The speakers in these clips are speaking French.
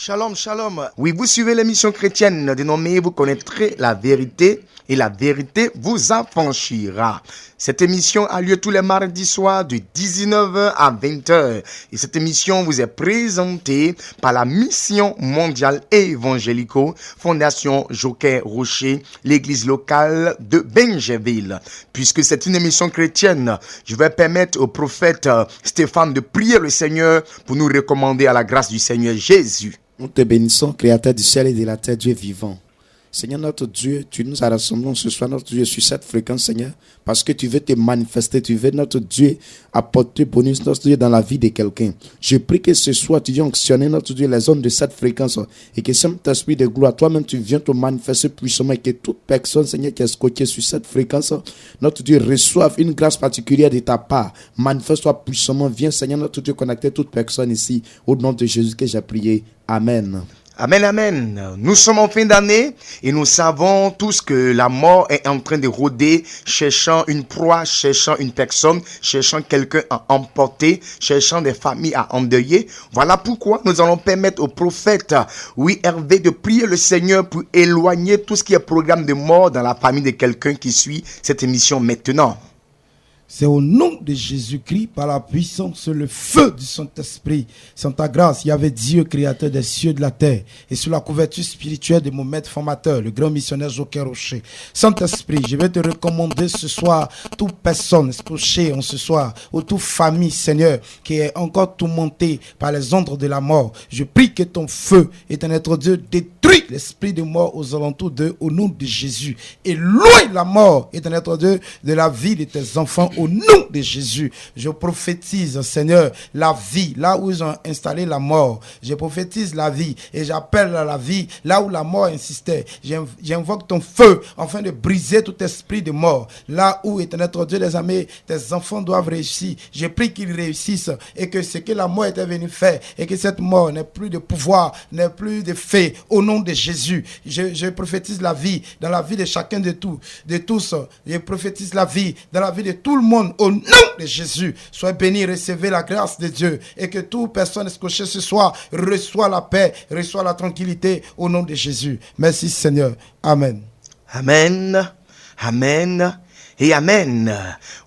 Shalom, shalom. Oui, vous suivez l'émission chrétienne dénommée Vous connaîtrez la vérité et la vérité vous affranchira. Cette émission a lieu tous les mardis soirs de 19h à 20h. Et cette émission vous est présentée par la Mission mondiale évangélico, Fondation Joker Rocher, l'église locale de Benjerville. Puisque c'est une émission chrétienne, je vais permettre au prophète Stéphane de prier le Seigneur pour nous recommander à la grâce du Seigneur Jésus. Nous te bénissons, Créateur du ciel et de la terre, Dieu vivant. Seigneur notre Dieu, tu nous as rassemblés ce soir, notre Dieu, sur cette fréquence, Seigneur, parce que tu veux te manifester, tu veux, notre Dieu, apporter bonus, notre Dieu, dans la vie de quelqu'un. Je prie que ce soir, tu viens onctionner, notre Dieu, les ondes de cette fréquence, et que Saint-Esprit de gloire, toi-même, tu viens te manifester puissamment, et que toute personne, Seigneur, qui est scotchée sur cette fréquence, notre Dieu, reçoive une grâce particulière de ta part. Manifeste-toi puissamment, viens, Seigneur, notre Dieu, connecter toute personne ici, au nom de Jésus que j'ai prié. Amen. Amen, amen. Nous sommes en fin d'année et nous savons tous que la mort est en train de rôder, cherchant une proie, cherchant une personne, cherchant quelqu'un à emporter, cherchant des familles à endeuiller. Voilà pourquoi nous allons permettre au prophète, Hervé, de prier le Seigneur pour éloigner tout ce qui est programme de mort dans la famille de quelqu'un qui suit cette émission maintenant. C'est au nom de Jésus-Christ, par la puissance, le feu du Saint-Esprit. Sans ta grâce, il y avait Dieu, créateur des cieux et de la terre. Et sous la couverture spirituelle de mon maître formateur, le grand missionnaire Joker Rocher. Saint-Esprit, je vais te recommander ce soir toute personne scotchée en ce soir, ou toute famille, Seigneur, qui est encore tourmentée par les ondes de la mort. Je prie que ton feu, éternel Dieu, détruit l'esprit de mort aux alentours d'eux, au nom de Jésus. Et loin la mort, éternel Dieu, de la vie de tes enfants, au nom de Jésus. Je prophétise, Seigneur, la vie, là où ils ont installé la mort. Je prophétise la vie et j'appelle à la vie là où la mort insistait. J'invoque ton feu afin de briser tout esprit de mort. Là où, éternel Dieu des armées, tes enfants doivent réussir. Je prie qu'ils réussissent et que ce que la mort était venue faire et que cette mort n'ait plus de pouvoir, n'ait plus de fait. Au nom de Jésus, je prophétise la vie dans la vie de chacun de tous. Je prophétise la vie dans la vie de tout le monde. Au nom de Jésus, sois béni, recevez la grâce de Dieu et que toute personne scotchée ce soir reçoit la paix, reçoit la tranquillité au nom de Jésus. Merci Seigneur. Amen. Amen, amen et amen.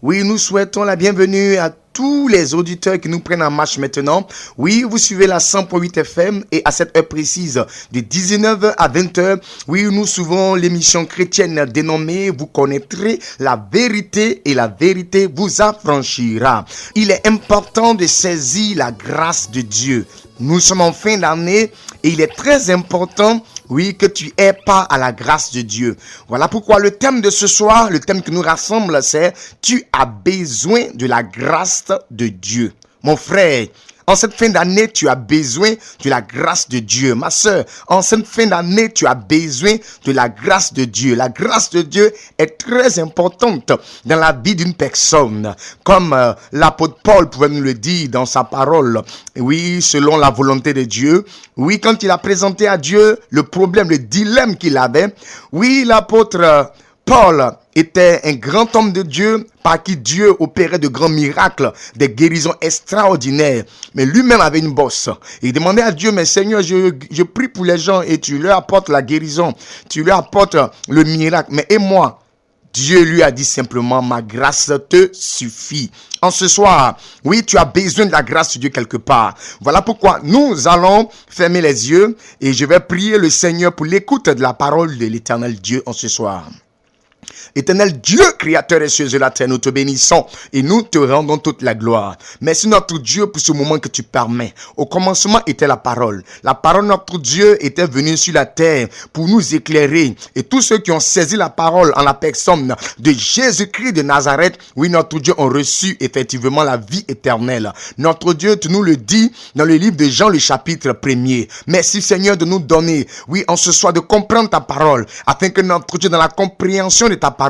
Oui, nous souhaitons la bienvenue à tous les auditeurs qui nous prennent en marche maintenant. Oui, vous suivez la 100.8 FM et à cette heure précise de 19h à 20h, oui, nous suivons l'émission chrétienne dénommée Vous connaîtrez la vérité et la vérité vous affranchira. Il est important de saisir la grâce de Dieu. Nous sommes en fin d'année et il est très important, oui, que tu aies part à la grâce de Dieu. Voilà pourquoi le thème de ce soir, le thème qui nous rassemble, c'est « Tu as besoin de la grâce de Dieu ». Mon frère, en cette fin d'année, tu as besoin de la grâce de Dieu. Ma sœur, en cette fin d'année, tu as besoin de la grâce de Dieu. La grâce de Dieu est très importante dans la vie d'une personne. Comme l'apôtre Paul pouvait nous le dire dans sa parole. Oui, selon la volonté de Dieu. Oui, quand il a présenté à Dieu le problème, le dilemme qu'il avait. Oui, l'apôtre Paul était un grand homme de Dieu par qui Dieu opérait de grands miracles, des guérisons extraordinaires. Mais lui-même avait une bosse. Il demandait à Dieu, mais Seigneur, je prie pour les gens et tu leur apportes la guérison. Tu leur apportes le miracle. Mais et moi? Dieu lui a dit simplement, ma grâce te suffit. En ce soir, oui, tu as besoin de la grâce de Dieu quelque part. Voilà pourquoi nous allons fermer les yeux et je vais prier le Seigneur pour l'écoute de la parole de l'Éternel Dieu en ce soir. Éternel Dieu, créateur des cieux et de la terre, nous te bénissons et nous te rendons toute la gloire. Merci notre Dieu pour ce moment que tu permets. Au commencement était la parole. La parole, notre Dieu, était venue sur la terre pour nous éclairer. Et tous ceux qui ont saisi la parole en la personne de Jésus-Christ de Nazareth, oui, notre Dieu, ont reçu effectivement la vie éternelle. Notre Dieu, tu nous le dis dans le livre de Jean, le chapitre 1er. Merci Seigneur de nous donner, oui, en ce soir, de comprendre ta parole, afin que notre Dieu, dans la compréhension de ta parole,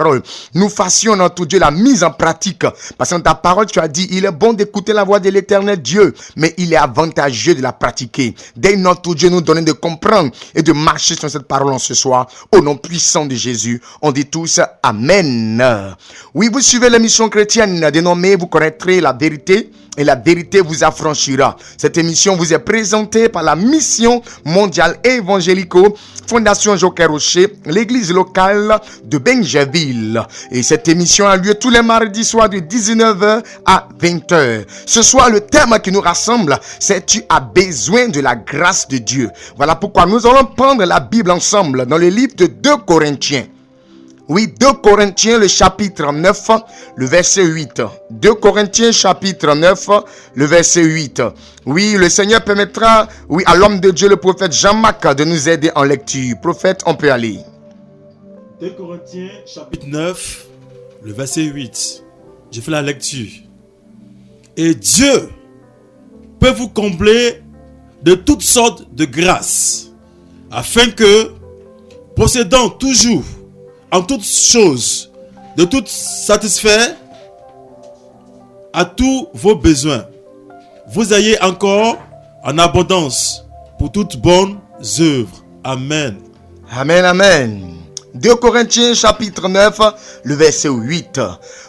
nous fassions, notre Dieu, la mise en pratique. Parce que dans ta parole, tu as dit, il est bon d'écouter la voix de l'Éternel Dieu, mais il est avantageux de la pratiquer. Dès notre Dieu nous donner de comprendre et de marcher sur cette parole en ce soir, au nom puissant de Jésus, on dit tous Amen. Oui, vous suivez l'émission chrétienne dénommée Vous connaîtrez la vérité et la vérité vous affranchira. Cette émission vous est présentée par la Mission mondiale évangélico, Fondation Joker Rocher, l'église locale de Benjerville. Et cette émission a lieu tous les mardis soirs de 19h à 20h. Ce soir, le thème qui nous rassemble, c'est « Tu as besoin de la grâce de Dieu ». Voilà pourquoi nous allons prendre la Bible ensemble dans le livre de 2 Corinthiens. Oui, 2 Corinthiens, le chapitre 9, le verset 8. 2 Corinthiens, chapitre 9, le verset 8. Oui, le Seigneur permettra, à l'homme de Dieu, le prophète Jean-Marc, de nous aider en lecture. Prophète, on peut aller. 2 Corinthiens, chapitre 9, le verset 8. Je fais la lecture. Et Dieu peut vous combler de toutes sortes de grâces, afin que, possédant toujours en toutes choses, de tout satisfaire à tous vos besoins, vous ayez encore en abondance pour toutes bonnes œuvres. Amen. Amen, amen. 2 Corinthiens chapitre 9, le verset 8.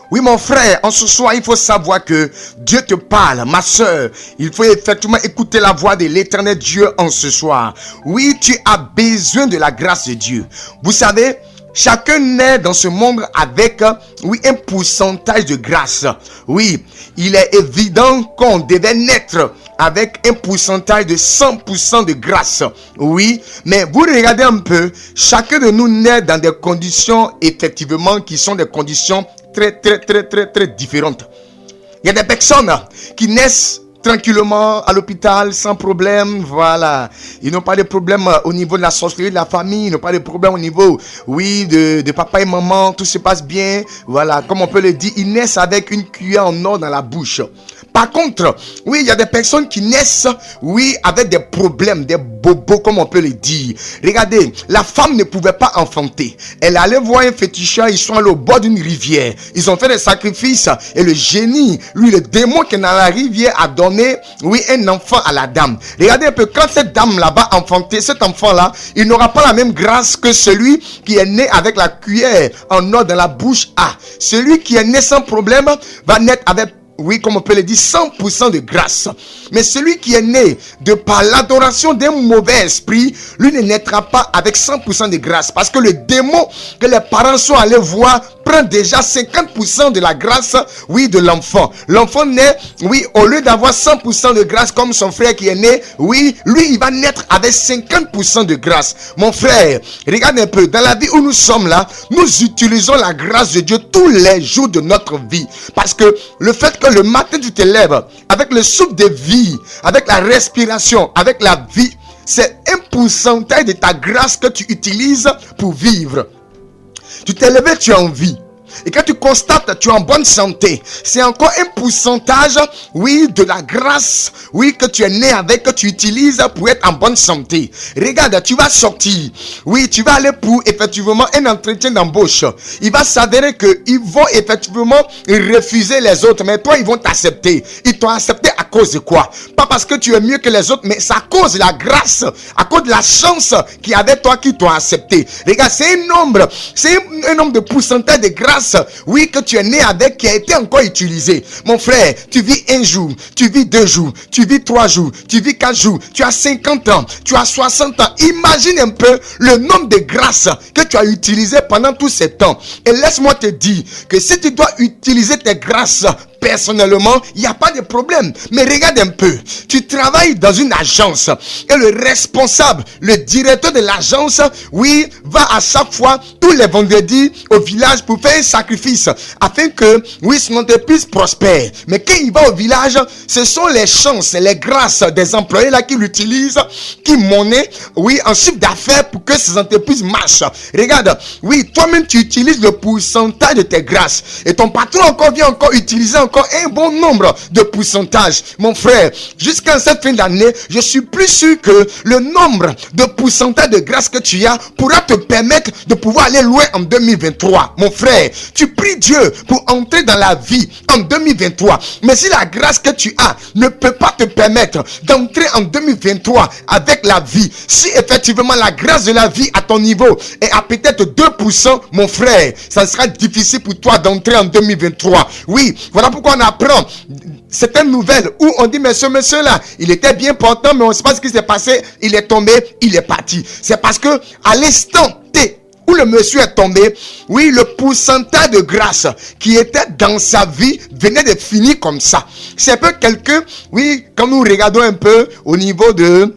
Oui, mon frère, en ce soir, il faut savoir que Dieu te parle, ma soeur. Il faut effectivement écouter la voix de l'éternel Dieu en ce soir. Oui, tu as besoin de la grâce de Dieu. Vous savez, chacun naît dans ce monde avec, un pourcentage de grâce. Oui, il est évident qu'on devait naître avec un pourcentage de 100% de grâce. Oui, mais vous regardez un peu, chacun de nous naît dans des conditions, effectivement, qui sont des conditions très différentes. Il y a des personnes qui naissent tranquillement à l'hôpital, sans problème, voilà. Ils n'ont pas de problème au niveau de la sorcellerie de la famille, ils n'ont pas de problème au niveau, de papa et maman, tout se passe bien, voilà. Comme on peut le dire, ils naissent avec une cuillère en or dans la bouche. Par contre, il y a des personnes qui naissent, avec des problèmes, des bobos, comme on peut le dire. Regardez, la femme ne pouvait pas enfanter. Elle allait voir un féticheur, ils sont allés au bord d'une rivière. Ils ont fait des sacrifices et le génie, le démon qui est dans la rivière a donné, un enfant à la dame. Regardez un peu, quand cette dame là-bas enfanter, cet enfant-là, il n'aura pas la même grâce que celui qui est né avec la cuillère en or dans la bouche. Celui qui est né sans problème va naître avec, comme on peut le dire, 100% de grâce. Mais celui qui est né de par l'adoration d'un mauvais esprit, lui ne naîtra pas avec 100% de grâce. Parce que le démon que les parents sont allés voir prend déjà 50% de la grâce, de l'enfant. L'enfant naît, au lieu d'avoir 100% de grâce comme son frère qui est né, lui, il va naître avec 50% de grâce. Mon frère, regarde un peu, dans la vie où nous sommes là, nous utilisons la grâce de Dieu tous les jours de notre vie. Parce que le fait que le matin tu te lèves avec le souffle de vie, avec la respiration, avec la vie, c'est un pourcentage de ta grâce que tu utilises pour vivre. Tu t'es levé, tu es en vie. Et quand tu constates, tu es en bonne santé. C'est encore un pourcentage, de la grâce, que tu es né avec, que tu utilises pour être en bonne santé. Regarde, tu vas sortir. Tu vas aller pour, effectivement, un entretien d'embauche. Il va s'avérer qu'ils vont, effectivement, refuser les autres. Mais toi, ils vont t'accepter. Ils t'ont accepté à cause de quoi? Pas parce que tu es mieux que les autres, mais c'est à cause de la grâce, à cause de la chance qu'il y avait toi qui t'ont accepté. Regarde, c'est un nombre de pourcentage de grâce, que tu es né avec, qui a été encore utilisé. Mon frère, tu vis un jour, tu vis 2 jours, tu vis 3 jours, tu vis 4 jours, tu as 50 ans, tu as 60 ans. Imagine un peu le nombre de grâces que tu as utilisé pendant tous ces temps. Et laisse-moi te dire que si tu dois utiliser tes grâces personnellement, il n'y a pas de problème. Mais regarde un peu, tu travailles dans une agence et le responsable, le directeur de l'agence, va à chaque fois, tous les vendredis, au village pour faire un sacrifice afin que, son entreprise prospère. Mais quand il va au village, ce sont les chances, les grâces des employés là qui l'utilisent, qui monnaient, en chiffre d'affaires pour que ces entreprises marchent. Regarde, toi-même tu utilises le pourcentage de tes grâces et ton patron vient utiliser un bon nombre de pourcentages. Mon frère, jusqu'à cette fin d'année, je suis plus sûr que le nombre de pourcentage de grâce que tu as pourra te permettre de pouvoir aller loin en 2023. Mon frère, tu pries Dieu pour entrer dans la vie en 2023. Mais si la grâce que tu as ne peut pas te permettre d'entrer en 2023 avec la vie, si effectivement la grâce de la vie à ton niveau est à peut-être 2%, mon frère, ça sera difficile pour toi d'entrer en 2023. Voilà pourquoi pourquoi on apprend certaines nouvelles où on dit, mais ce monsieur-là, il était bien portant, mais on ne sait pas ce qui s'est passé. Il est tombé, il est parti. C'est parce que à l'instant T où le monsieur est tombé, oui, le pourcentage de grâce qui était dans sa vie venait de finir comme ça. C'est un peu quelqu'un, oui, quand nous regardons un peu au niveau de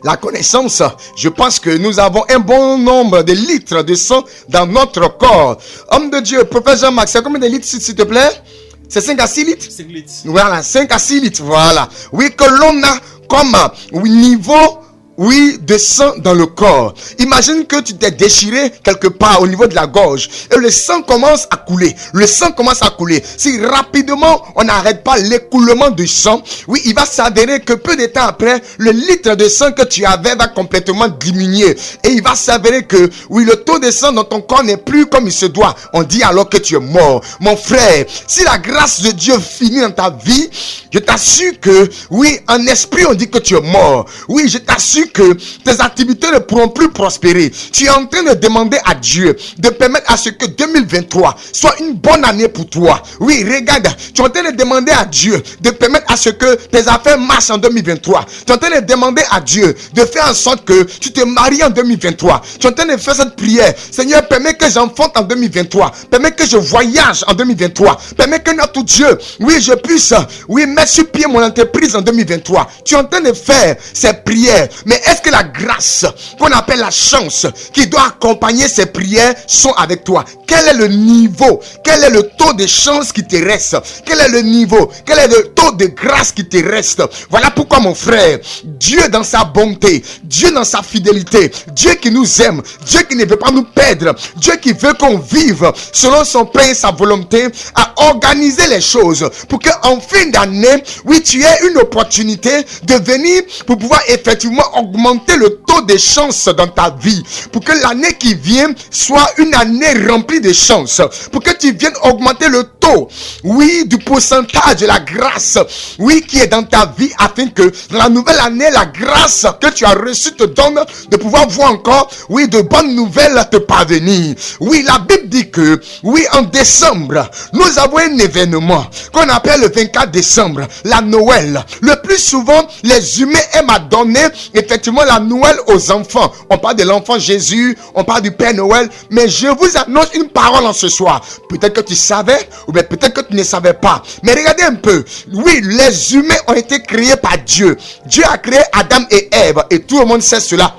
la connaissance, je pense que nous avons un bon nombre de litres de sang dans notre corps. Homme de Dieu, prophète Jean-Marc, c'est combien de litres, s'il te plaît? C'est 5 à 6 litres? 5 litres. Voilà, 5 à 6 litres, voilà. Oui, que l'on a comme niveau, oui, de sang dans le corps. Imagine que tu t'es déchiré quelque part au niveau de la gorge et le sang commence à couler. Le sang commence à couler. Si rapidement on n'arrête pas l'écoulement du sang, oui, il va s'avérer que peu de temps après, le litre de sang que tu avais va complètement diminuer. Et il va s'avérer que, oui, le taux de sang dans ton corps n'est plus comme il se doit. On dit alors que tu es mort. Mon frère, si la grâce de Dieu finit dans ta vie, je t'assure que, oui, en esprit on dit que tu es mort. Oui, je t'assure que tes activités ne pourront plus prospérer. Tu es en train de demander à Dieu de permettre à ce que 2023 soit une bonne année pour toi. Oui, regarde, tu es en train de demander à Dieu de permettre à ce que tes affaires marchent en 2023. Tu es en train de demander à Dieu de faire en sorte que tu te maries en 2023. Tu es en train de faire cette prière. Seigneur, permets que j'enfante en 2023. Permets que je voyage en 2023. Permets que notre Dieu, oui, je puisse, oui, mettre sur pied mon entreprise en 2023. Tu es en train de faire ces prières. Mais est-ce que la grâce qu'on appelle la chance qui doit accompagner ces prières sont avec toi? Quel est le niveau? Quel est le taux de chance qui te reste? Quel est le niveau? Quel est le taux de grâce qui te reste? Voilà pourquoi, mon frère, Dieu dans sa bonté, Dieu dans sa fidélité, Dieu qui nous aime, Dieu qui ne veut pas nous perdre, Dieu qui veut qu'on vive selon son pain et sa volonté, a organisé les choses pour qu'en fin d'année, oui, tu aies une opportunité de venir pour pouvoir effectivement augmenter le taux de chance dans ta vie, pour que l'année qui vient soit une année remplie de chance, pour que tu viennes augmenter le taux, oui, du pourcentage de la grâce, oui, qui est dans ta vie, afin que dans la nouvelle année, la grâce que tu as reçue te donne de pouvoir voir encore, oui, de bonnes nouvelles te parvenir. Oui, la Bible dit que, oui, en décembre, nous avons un événement qu'on appelle le 24 décembre, la Noël. Le plus souvent, les humains aiment à donner effectivement la Noël aux enfants. On parle de l'enfant Jésus, on parle du Père Noël, mais je vous annonce une parole en ce soir. Peut-être que tu savais, ou bien peut-être que tu ne savais pas. Mais regardez un peu. Oui, les humains ont été créés par Dieu. Dieu a créé Adam et Ève, et tout le monde sait cela.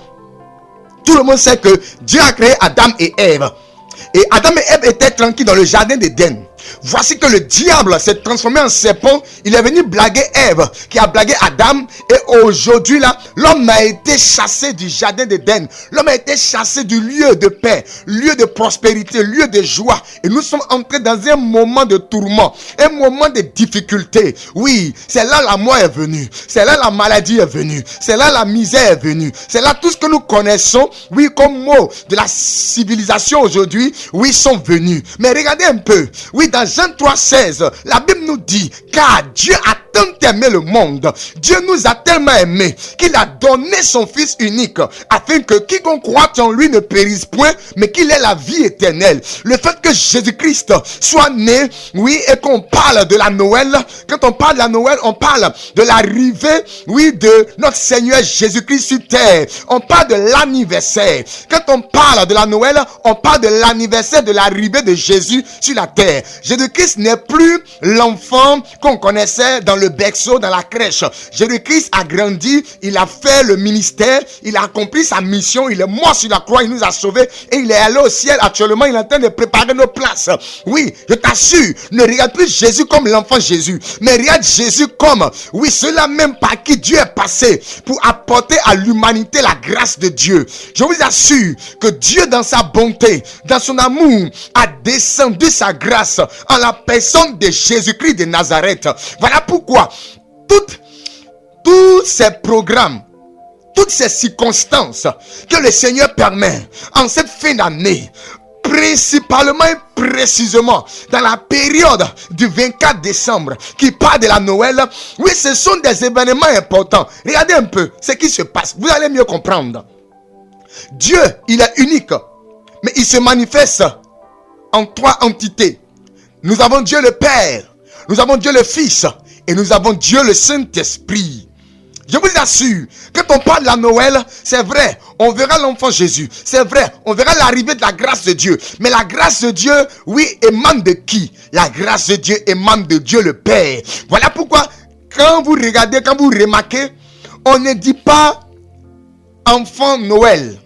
Tout le monde sait que Dieu a créé Adam et Ève. Et Adam et Ève étaient tranquilles dans le jardin d'Éden. Voici que le diable s'est transformé en serpent. Il est venu blaguer Ève, qui a blagué Adam. Et aujourd'hui là, l'homme a été chassé du jardin d'Éden. L'homme a été chassé du lieu de paix, lieu de prospérité, lieu de joie. Et nous sommes entrés dans un moment de tourment, un moment de difficulté. Oui, c'est là la mort est venue. C'est là la maladie est venue. C'est là la misère est venue. C'est là tout ce que nous connaissons, oui, comme mots de la civilisation aujourd'hui, oui, sont venus. Mais regardez un peu. Oui, dans Jean 3,16, la Bible nous dit, car Dieu a tant aimé le monde, Dieu nous a tellement aimé qu'il a donné son Fils unique, afin que quiconque croit en lui ne périsse point, mais qu'il ait la vie éternelle. Le fait que Jésus-Christ soit né, oui, et qu'on parle de la Noël, quand on parle de la Noël, on parle de l'arrivée, oui, de notre Seigneur Jésus-Christ sur terre. On parle de l'anniversaire. Quand on parle de la Noël, on parle de l'anniversaire de l'arrivée de Jésus sur la terre. Jésus-Christ n'est plus l'enfant qu'on connaissait dans le berceau, dans la crèche. Jésus-Christ a grandi, il a fait le ministère, il a accompli sa mission, il est mort sur la croix, il nous a sauvés et il est allé au ciel. Actuellement, il est en train de préparer nos places. Oui, je t'assure, ne regarde plus Jésus comme l'enfant Jésus, mais regarde Jésus comme, oui, cela même par qui Dieu est passé pour apporter à l'humanité la grâce de Dieu. Je vous assure que Dieu, dans sa bonté, dans son amour, a descendu sa grâce en la personne de Jésus-Christ de Nazareth. Voilà pourquoi tous ces programmes, toutes ces circonstances que le Seigneur permet en cette fin d'année, principalement et précisément dans la période du 24 décembre qui parle de la Noël, oui, ce sont des événements importants. Regardez un peu ce qui se passe, vous allez mieux comprendre. Dieu, il est unique, mais il se manifeste en trois entités. Nous avons Dieu le Père, nous avons Dieu le Fils et nous avons Dieu le Saint-Esprit. Je vous assure, quand on parle de la Noël, c'est vrai, on verra l'enfant Jésus. C'est vrai, on verra l'arrivée de la grâce de Dieu. Mais la grâce de Dieu, oui, émane de qui? La grâce de Dieu émane de Dieu le Père. Voilà pourquoi, quand vous regardez, quand vous remarquez, on ne dit pas enfant Noël.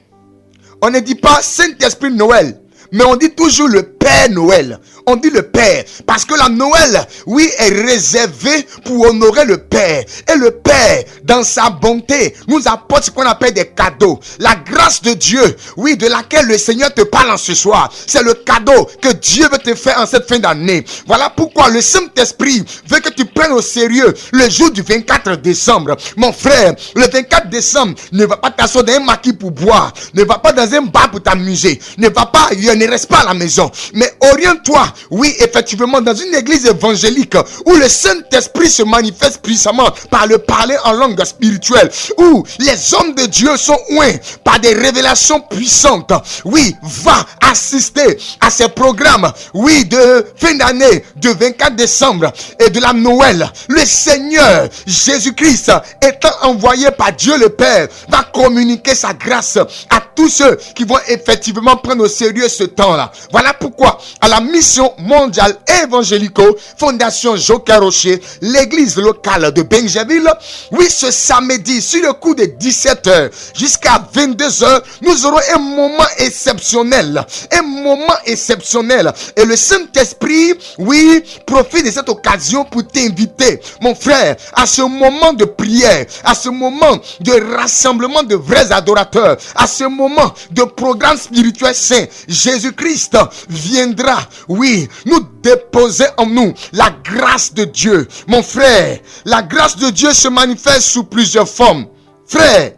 On ne dit pas Saint-Esprit Noël. Mais on dit toujours le Père Noël. On dit le Père. Parce que la Noël, oui, est réservée pour honorer le Père. Et le Père, dans sa bonté, nous apporte ce qu'on appelle des cadeaux. La grâce de Dieu, oui, de laquelle le Seigneur te parle en ce soir. C'est le cadeau que Dieu veut te faire en cette fin d'année. Voilà pourquoi le Saint-Esprit veut que tu prennes au sérieux le jour du 24 décembre. Mon frère, le 24 décembre, ne va pas t'asseoir dans un maquis pour boire. Ne va pas dans un bar pour t'amuser. Ne va pas ailleurs. Ne reste pas à la maison, mais oriente-toi, oui, effectivement, dans une église évangélique où le Saint-Esprit se manifeste puissamment par le parler en langue spirituelle, où les hommes de Dieu sont oints par des révélations puissantes. Oui, va assister à ces programmes, oui, de fin d'année, de 24 décembre et de la Noël. Le Seigneur Jésus-Christ, étant envoyé par Dieu le Père, va communiquer sa grâce à tous ceux qui vont effectivement prendre au sérieux ce temps-là. Voilà pourquoi, à la mission mondiale évangélico, Fondation Joker Rocher, l'église locale de Benjaville, oui, ce samedi, sur le coup de 17h jusqu'à 22h, nous aurons un moment exceptionnel. Un moment exceptionnel. Et le Saint-Esprit, oui, profite de cette occasion pour t'inviter, mon frère, à ce moment de prière, à ce moment de rassemblement de vrais adorateurs, à ce moment de programme spirituel saint. Jésus-Christ viendra, oui, nous déposer en nous la grâce de Dieu. Mon frère, la grâce de Dieu se manifeste sous plusieurs formes. Frère,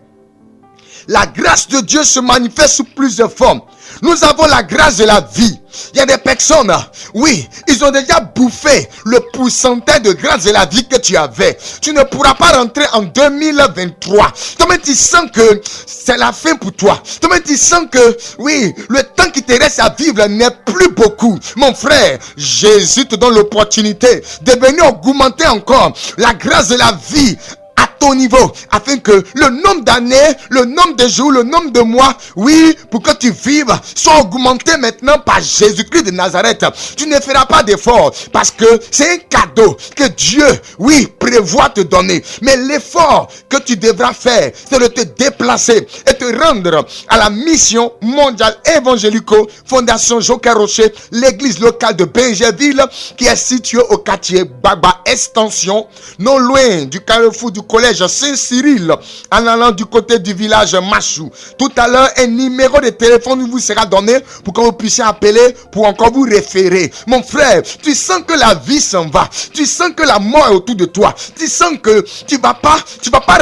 la grâce de Dieu se manifeste sous plusieurs formes. Nous avons la grâce de la vie. Il y a des personnes, oui, ils ont déjà bouffé le pourcentage de grâce de la vie que tu avais. Tu ne pourras pas rentrer en 2023. Toi-même, tu sens que c'est la fin pour toi. Toi-même, tu sens que, oui, le temps qui te reste à vivre n'est plus beaucoup. Mon frère, Jésus te donne l'opportunité de venir augmenter encore la grâce de la vie à ton niveau, afin que le nombre d'années, le nombre de jours, le nombre de mois, oui, pour que tu vives, soit augmenté maintenant par Jésus-Christ de Nazareth. Tu ne feras pas d'effort, parce que c'est un cadeau que Dieu, oui, prévoit te donner. Mais l'effort que tu devras faire, c'est de te déplacer et te rendre à la mission mondiale évangélico, Fondation Joker Rocher, l'église locale de Benjaville, qui est située au quartier Baba Extension, non loin du carrefour du collège Saint-Cyril, en allant du côté du village Machou. Tout à l'heure, un numéro de téléphone vous sera donné pour que vous puissiez appeler pour encore vous référer. Mon frère, tu sens que la vie s'en va. Tu sens que la mort est autour de toi. Tu sens que tu vas pas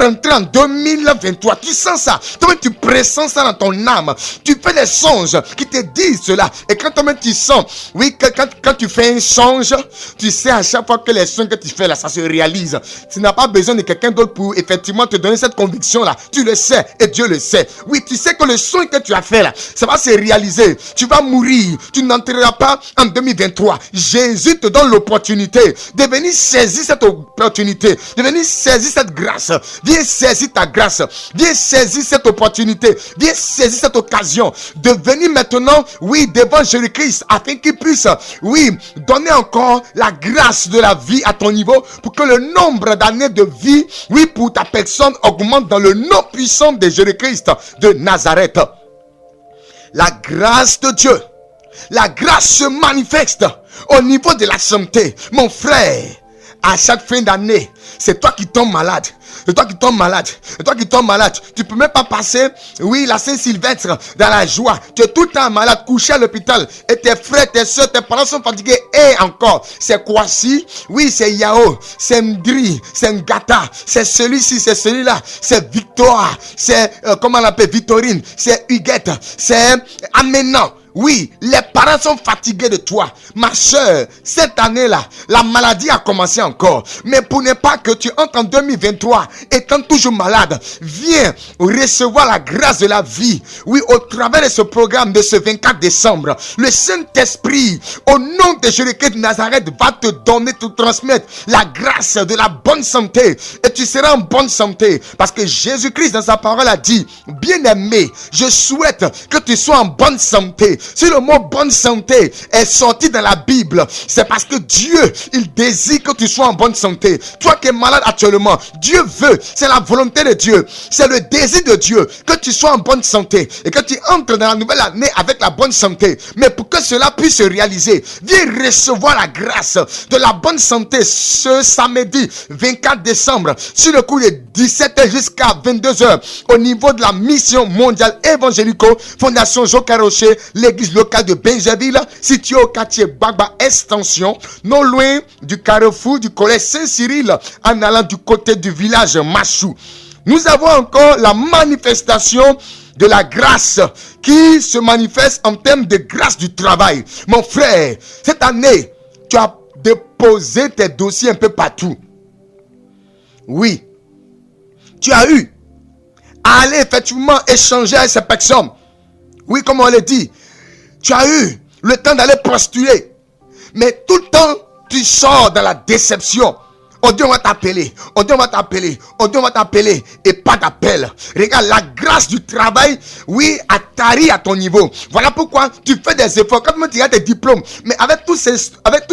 rentrer en 2023. Tu sens ça. Toi-même, tu pressens ça dans ton âme. Tu fais des songes qui te disent cela. Et quand toi-même tu sens, oui, quand tu fais un songe, tu sais à chaque fois que les songes que tu fais là, ça se réalise. Tu n'as pas besoin de quelqu'un d'autre pour effectivement te donner cette conviction là. Tu le sais et Dieu le sait. Oui, tu sais que le songe que tu as fait là, ça va se réaliser. Tu vas mourir. Tu n'entreras pas en 2023. Jésus te donne l'opportunité de venir saisir cette opportunité, de venir saisir cette grâce. Viens saisir ta grâce. Viens saisir cette opportunité. Viens saisir cette occasion de venir maintenant, oui, devant Jésus-Christ, afin qu'il puisse, oui, donner encore la grâce de la vie à ton niveau, pour que le nombre d'années de vie, oui, pour ta personne augmente dans le nom puissant de Jésus-Christ de Nazareth. La grâce de Dieu, la grâce se manifeste au niveau de la santé. Mon frère, à chaque fin d'année, c'est toi qui tombes malade. C'est toi qui tombes malade. C'est toi qui tombes malade. Tu peux même pas passer, oui, la Saint-Sylvestre dans la joie. Tu es tout le temps malade, couché à l'hôpital. Et tes frères, tes soeurs, tes parents sont fatigués. Et encore, c'est Kwasi, oui, c'est Yao, c'est Ndri, c'est Ngata, c'est celui-ci, c'est celui-là, c'est Victoire, c'est, comment on l'appelle, Victorine, c'est Huguette, c'est Amenan. Oui, les parents sont fatigués de toi. Ma soeur, cette année-là, la maladie a commencé encore. Mais pour ne pas que tu entres en 2023 étant toujours malade, viens recevoir la grâce de la vie. Oui, au travers de ce programme de ce 24 décembre, le Saint-Esprit, au nom de Jésus-Christ de Nazareth, va te donner, te transmettre la grâce de la bonne santé. Et tu seras en bonne santé. Parce que Jésus-Christ, dans sa parole, a dit, bien-aimé, je souhaite que tu sois en bonne santé. Si le mot bonne santé est sorti dans la Bible, c'est parce que Dieu, il désire que tu sois en bonne santé. Toi qui es malade actuellement, Dieu veut, c'est la volonté de Dieu, c'est le désir de Dieu que tu sois en bonne santé et que tu entres dans la nouvelle année avec la bonne santé. Mais pour que cela puisse se réaliser, viens recevoir la grâce de la bonne santé ce samedi 24 décembre sur le coup de 17h jusqu'à 22h au niveau de la mission mondiale évangélico Fondation Joker Rocher, l'église locale de Benjaville, située au quartier Bagba Extension, non loin du carrefour du collège Saint-Cyril, en allant du côté du village Machou. Nous avons encore la manifestation de la grâce qui se manifeste en termes de grâce du travail. Mon frère, cette année, tu as déposé tes dossiers un peu partout. Oui, tu as eu à aller effectivement échanger avec ces personnes. Oui, comme on l'a dit, tu as eu le temps d'aller postuler. Mais tout le temps, tu sors dans la déception. On dit on va t'appeler, on dit on va t'appeler, on dit on va t'appeler et pas d'appel. Regarde, la grâce du travail, oui, a tari à ton niveau. Voilà pourquoi tu fais des efforts. Quand tu as des diplômes, mais avec tous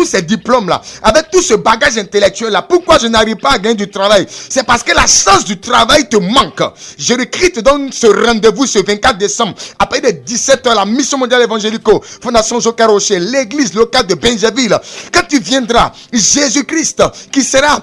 ces diplômes-là, avec tout ce bagage intellectuel-là, pourquoi je n'arrive pas à gagner du travail? C'est parce que la chance du travail te manque. Jésus-Christ te donne ce rendez-vous ce 24 décembre, à partir de 17h, la mission mondiale évangélico, Fondation Joker Rocher, l'église locale de Benjaville. Quand tu viendras, Jésus-Christ, qui sera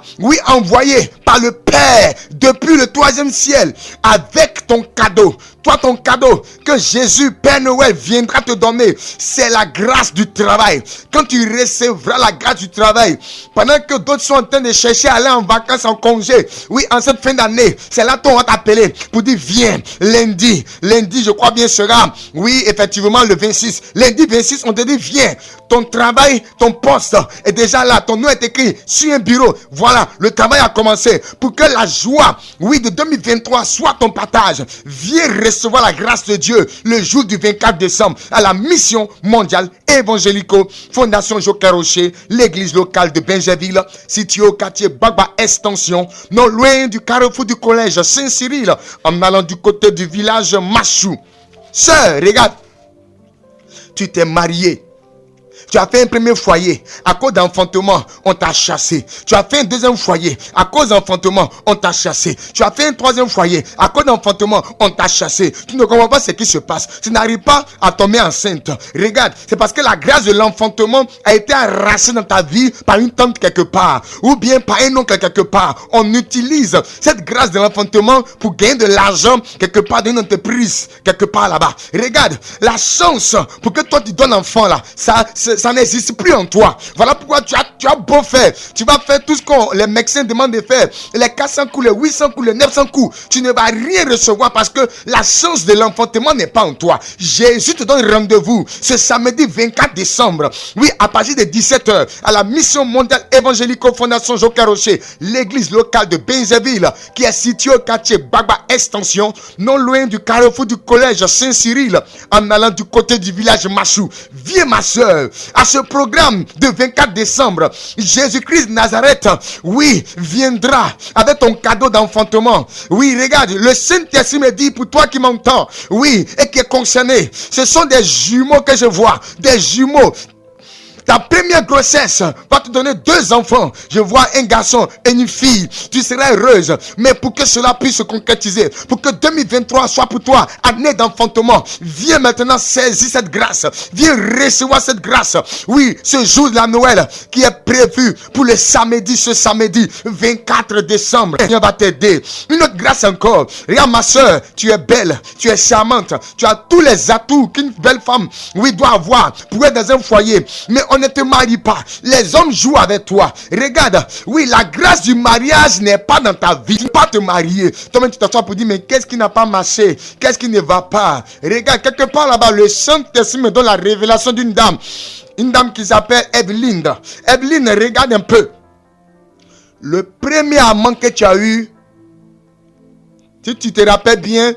envoyé par le Père depuis le 3e ciel avec ton cadeau. Toi, ton cadeau que Jésus, Père Noël, viendra te donner, c'est la grâce du travail. Quand tu recevras la grâce du travail, pendant que d'autres sont en train de chercher à aller en vacances, en congé, oui, en cette fin d'année, c'est là qu'on va t'appeler pour dire, viens, lundi, je crois bien sera, oui, effectivement, le 26. Lundi 26, on te dit, viens, ton travail, ton poste est déjà là, ton nom est écrit sur un bureau. Voilà, le travail a commencé. Pour que la joie, oui, de 2023 soit ton partage, viens recevoir la grâce de Dieu le jour du 24 décembre à la mission mondiale évangélico Fondation Joker Rocher, l'église locale de Benjaville, située au quartier Bagba Extension, non loin du carrefour du collège Saint-Cyril, en allant du côté du village Machou. Sœur, regarde, tu t'es marié. Tu as fait un premier foyer, à cause d'enfantement, on t'a chassé. Tu as fait un deuxième foyer, à cause d'enfantement, on t'a chassé. Tu as fait un troisième foyer, à cause d'enfantement, on t'a chassé. Tu ne comprends pas ce qui se passe. Tu n'arrives pas à tomber enceinte. Regarde, c'est parce que la grâce de l'enfantement a été arrachée dans ta vie par une tante quelque part, ou bien par un oncle quelque part. On utilise cette grâce de l'enfantement pour gagner de l'argent quelque part dans une entreprise, quelque part là-bas. Regarde, la chance pour que toi tu donnes l'enfant là, ça n'existe plus en toi. Voilà pourquoi tu as beau faire. Tu vas faire tout ce que les médecins demandent de faire. Les 400 coups, les 800 coups, les 900 coups. Tu ne vas rien recevoir parce que la chance de l'enfantement n'est pas en toi. Jésus te donne rendez-vous ce samedi 24 décembre. Oui, à partir de 17h, à la mission mondiale évangélico Fondation Joker Rocher, l'église locale de Benjaville, qui est située au quartier Bagba Extension, non loin du carrefour du collège Saint-Cyril, en allant du côté du village Machou. Viens ma soeur, à ce programme de 24 décembre, Jésus-Christ de Nazareth, oui, viendra avec ton cadeau d'enfantement. Oui, regarde, le Saint-Esprit me dit pour toi qui m'entends, oui, et qui est concerné, ce sont des jumeaux que je vois, des jumeaux. Ta première grossesse va te donner 2 enfants. Je vois un garçon et une fille. Tu seras heureuse. Mais pour que cela puisse se concrétiser, pour que 2023 soit pour toi année d'enfantement, viens maintenant saisir cette grâce. Viens recevoir cette grâce. Oui, ce jour de la Noël qui est prévu pour le samedi, ce samedi 24 décembre. Le Seigneur va t'aider. Une autre grâce encore. Regarde ma soeur, tu es belle, tu es charmante, tu as tous les atouts qu'une belle femme, oui, doit avoir pour être dans un foyer. Mais on ne te marie pas. Les hommes jouent avec toi. Regarde, oui, la grâce du mariage n'est pas dans ta vie. Tu ne peux pas te marier. Toi-même, tu t'assois pour dire, mais qu'est-ce qui n'a pas marché? Qu'est-ce qui ne va pas? Regarde, quelque part là-bas, le Saint-Esprit me donne la révélation d'une dame. Une dame qui s'appelle Evelyne. Evelyne, regarde un peu. Le premier amant que tu as eu, si tu te rappelles bien,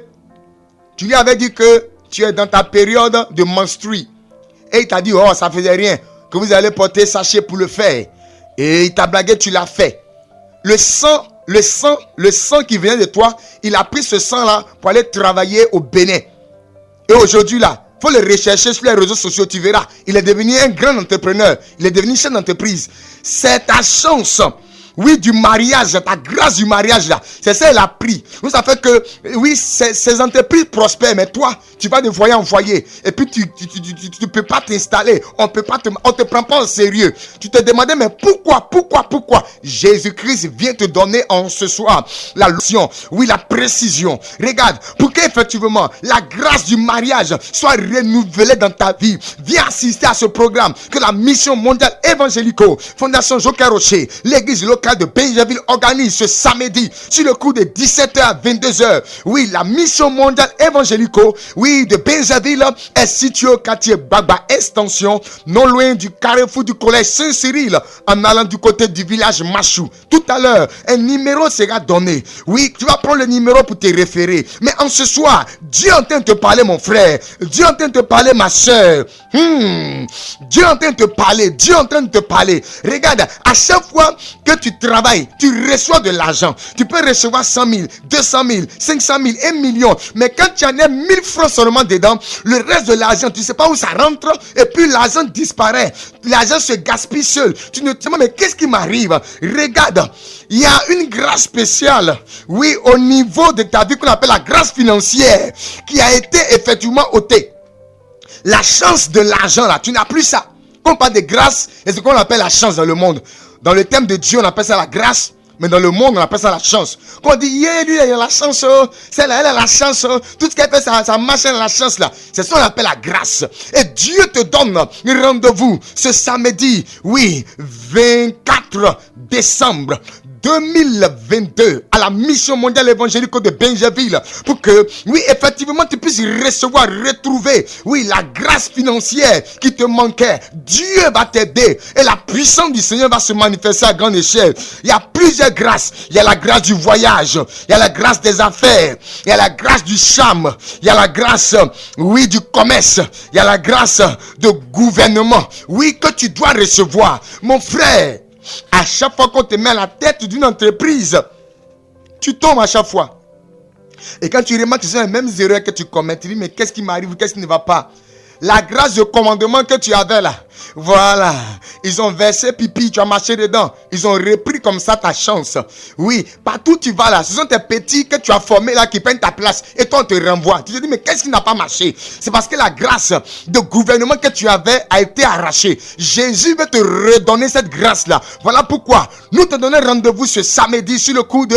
tu lui avais dit que tu es dans ta période de menstrue. Et il t'a dit, oh, ça faisait rien, que vous allez porter sachet pour le faire. Et il t'a blagué, tu l'as fait. Le sang qui venait de toi, il a pris ce sang-là pour aller travailler au Bénin. Et aujourd'hui, là, il faut le rechercher sur les réseaux sociaux, tu verras. Il est devenu un grand entrepreneur. Il est devenu chef d'entreprise. C'est ta chance. Oui, du mariage, ta grâce du mariage là, c'est ça elle a pris. Donc ça fait que, oui, ces entreprises prospèrent, mais toi, tu vas de foyer en foyer, et puis tu peux pas t'installer, on te prend pas au sérieux. Tu te demandais, mais pourquoi? Jésus-Christ vient te donner en ce soir la leçon, oui, la précision. Regarde, pour qu'effectivement la grâce du mariage soit renouvelée dans ta vie, viens assister à ce programme que la mission mondiale évangélico, Fondation Joker Rocher, l'église locale de Benjaville organise ce samedi sur le coup de 17h à 22h. Oui, la mission mondiale évangélico, oui, de Benjaville est située au quartier Bagba Extension, non loin du carrefour du collège Saint-Cyril, en allant du côté du village Machou. Tout à l'heure, un numéro sera donné. Oui, tu vas prendre le numéro pour te référer. Mais en ce soir, Dieu est en train de te parler, mon frère. Dieu est en train de te parler, ma soeur. Dieu est en train de te parler. Dieu est en train de te parler. Regarde, à chaque fois que tu travailles, tu reçois de l'argent. Tu peux recevoir 100 000, 200 000, 500 000, 1 million. Mais quand tu en as 1000 francs seulement dedans, le reste de l'argent, tu ne sais pas où ça rentre. Et puis l'argent disparaît. L'argent se gaspille seul. Tu ne te demandes, mais qu'est-ce qui m'arrive? Regarde, il y a une grâce spéciale. Oui, au niveau de ta vie qu'on appelle la grâce financière, qui a été effectivement ôtée. La chance de l'argent là, tu n'as plus ça. Quand on parle de grâce, c'est ce qu'on appelle la chance dans le monde. Dans le thème de Dieu, on appelle ça la grâce. Mais dans le monde, on appelle ça la chance. Quand on dit, yeah, lui, il a la chance, celle-là, elle a la chance, tout ce qu'elle fait, ça marche, elle a la chance, là. C'est ce qu'on appelle la grâce. Et Dieu te donne un rendez-vous ce samedi, oui, 24 décembre 2022 à la mission mondiale évangélique de Benjaville, pour que, oui, effectivement, tu puisses recevoir, retrouver, oui, la grâce financière qui te manquait. Dieu va t'aider et la puissance du Seigneur va se manifester à grande échelle. Il y a plusieurs grâces. Il y a la grâce du voyage, il y a la grâce des affaires, il y a la grâce du charme, il y a la grâce, oui, du commerce, il y a la grâce de gouvernement, oui, que tu dois recevoir. Mon frère, à chaque fois qu'on te met à la tête d'une entreprise, tu tombes à chaque fois. Et quand tu remarques que ce sont les mêmes erreurs que tu commets, tu dis, mais qu'est-ce qui m'arrive, qu'est-ce qui ne va pas? La grâce de commandement que tu avais là, voilà, ils ont versé pipi, tu as marché dedans, ils ont repris comme ça ta chance. Oui, partout où tu vas là, ce sont tes petits que tu as formés là qui prennent ta place et toi on te renvoie. Tu te dis, mais qu'est-ce qui n'a pas marché? C'est parce que la grâce de gouvernement que tu avais a été arrachée. Jésus veut te redonner cette grâce là. Voilà pourquoi nous te donnons rendez-vous ce samedi sur le coup de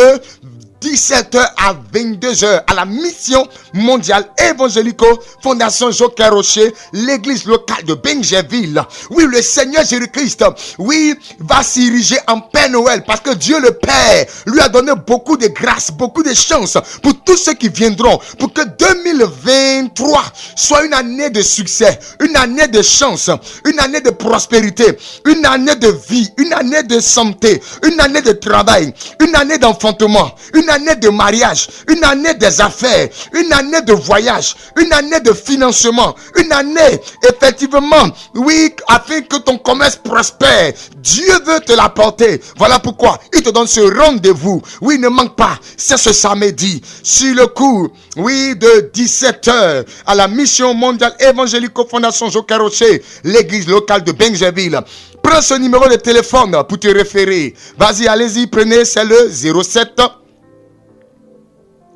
17h à 22h à la mission mondiale évangélico Fondation Joker Rocher, l'église locale de Benjaville. Oui, le Seigneur Jésus-Christ, oui, va s'ériger en Père Noël parce que Dieu le Père lui a donné beaucoup de grâce, beaucoup de chance pour tous ceux qui viendront, pour que 2023 soit une année de succès, une année de chance, une année de prospérité, une année de vie, une année de santé, une année de travail, une année d'enfantement, une année de mariage, une année des affaires, une année de voyage, une année de financement, une année effectivement, oui, afin que ton commerce prospère. Dieu veut te l'apporter. Voilà pourquoi il te donne ce rendez-vous. Oui, ne manque pas, c'est ce samedi sur le coup, oui, de 17h à la mission mondiale évangélico Fondation Joker Rocher, l'église locale de Benjaville. Prends ce numéro de téléphone pour te référer. Vas-y, allez-y, prenez, c'est le 07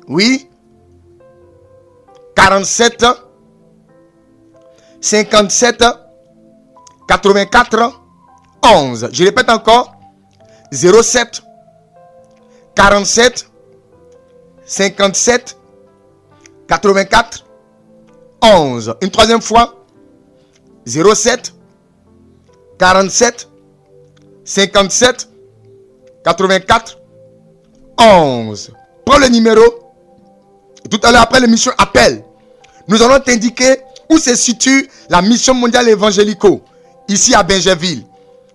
oui 47 57 84 11. Je répète encore. 07 47 57 84 11. Une troisième fois. 07 47 57 84 11. Prends le numéro. Tout à l'heure, après l'émission Appel, nous allons t'indiquer où se situe la mission mondiale évangélico, ici à Bingerville.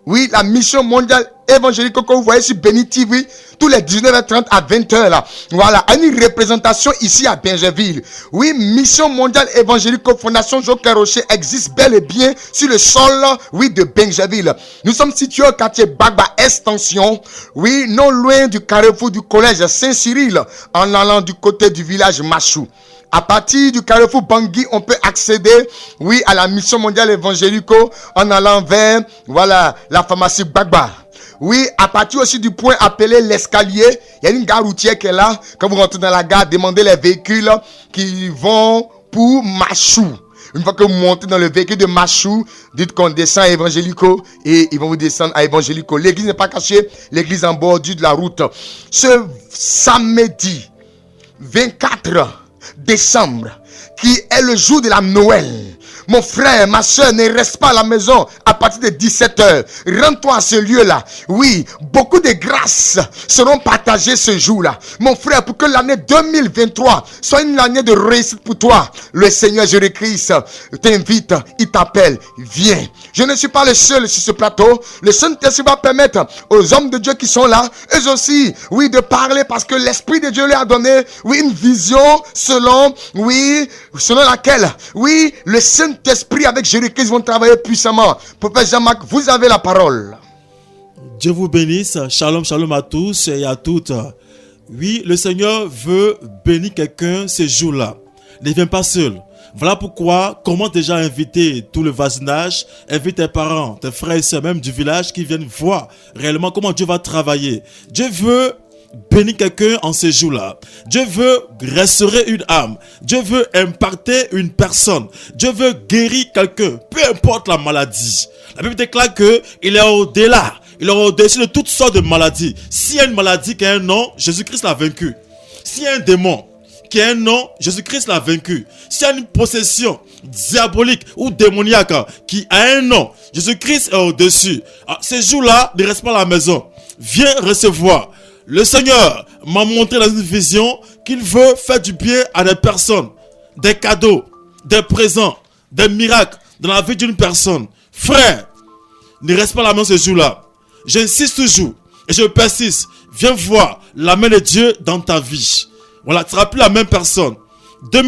Oui, la mission mondiale évangélico que vous voyez sur Béni TV, tous les 19h30 à 20h là. Voilà, une représentation ici à Bingerville. Oui, mission mondiale évangélico, Fondation Joker Rocher existe bel et bien sur le sol, oui, de Bingerville. Nous sommes situés au quartier Bagba Extension, oui, non loin du carrefour du collège Saint-Cyril, en allant du côté du village Machou. À partir du carrefour Bangui, on peut accéder, oui, à la mission mondiale évangélico en allant vers, voilà, la pharmacie Bagba. Oui, à partir aussi du point appelé l'escalier, il y a une gare routière qui est là. Quand vous rentrez dans la gare, demandez les véhicules qui vont pour Machou. Une fois que vous montez dans le véhicule de Machou, dites qu'on descend à Évangélico et ils vont vous descendre à Évangélico. L'église n'est pas cachée, l'église en bordure de la route. Ce samedi 24 décembre, qui est le jour de la Noël. Mon frère, ma soeur, ne reste pas à la maison à partir de 17h. Rends-toi à ce lieu-là. Oui, beaucoup de grâces seront partagées ce jour-là. Mon frère, pour que l'année 2023 soit une année de réussite pour toi, le Seigneur Jésus-Christ t'invite, il t'appelle, viens. Je ne suis pas le seul sur ce plateau. Le Saint-Esprit va permettre aux hommes de Dieu qui sont là, eux aussi, oui, de parler parce que l'Esprit de Dieu leur a donné, oui, une vision selon laquelle, oui, le Saint-Esprit avec Jésus-Christ vont travailler puissamment. Prophète Jean-Marc, vous avez la parole. Dieu vous bénisse. Shalom, shalom à tous et à toutes. Oui, le Seigneur veut bénir quelqu'un ces jours-là. Ne viens pas seul. Voilà pourquoi, comment déjà inviter tout le voisinage, invite tes parents, tes frères et sœurs, même du village, qui viennent voir réellement comment Dieu va travailler. Dieu veut bénir quelqu'un en ces jours-là. Dieu veut restaurer une âme. Dieu veut impacter une personne. Dieu veut guérir quelqu'un, peu importe la maladie. La Bible déclare qu'il est au-delà. Il est au-dessus de toutes sortes de maladies. S'il y a une maladie qui a un nom, Jésus-Christ l'a vaincu. S'il y a un démon qui a un nom, Jésus-Christ l'a vaincu. S'il y a une possession diabolique ou démoniaque qui a un nom, Jésus-Christ est au-dessus. Ces jours-là, ne reste pas à la maison. Viens recevoir. Le Seigneur m'a montré dans une vision qu'il veut faire du bien à des personnes, des cadeaux, des présents, des miracles dans la vie d'une personne. Frère, ne reste pas à la main ce jour-là. J'insiste toujours et je persiste. Viens voir la main de Dieu dans ta vie. Voilà, tu ne seras plus la même personne.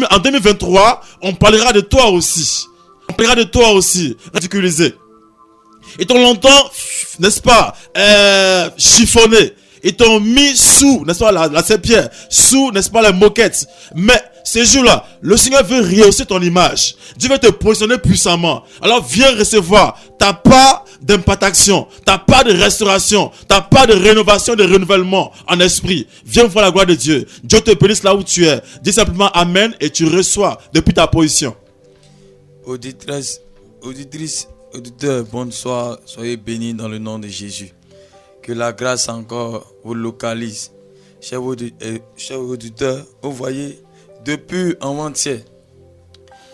En 2023, on parlera de toi aussi. On parlera de toi aussi, ridiculisé. Ils t'ont longtemps, n'est-ce pas, chiffonné. Ils t'ont mis sous, n'est-ce pas, la serpillère, sous, n'est-ce pas, les moquettes. Mais ces jours-là, le Seigneur veut rehausser ton image. Dieu veut te positionner puissamment. Alors viens recevoir ta part d'impactation, ta part de restauration, ta part de rénovation, de renouvellement en esprit. Viens voir la gloire de Dieu. Dieu te bénisse là où tu es. Dis simplement Amen et tu reçois depuis ta position. Auditrices, auditeurs, bonsoir. Soyez bénis dans le nom de Jésus. Que la grâce encore vous localise. Chers auditeurs, vous voyez, depuis avant-hier,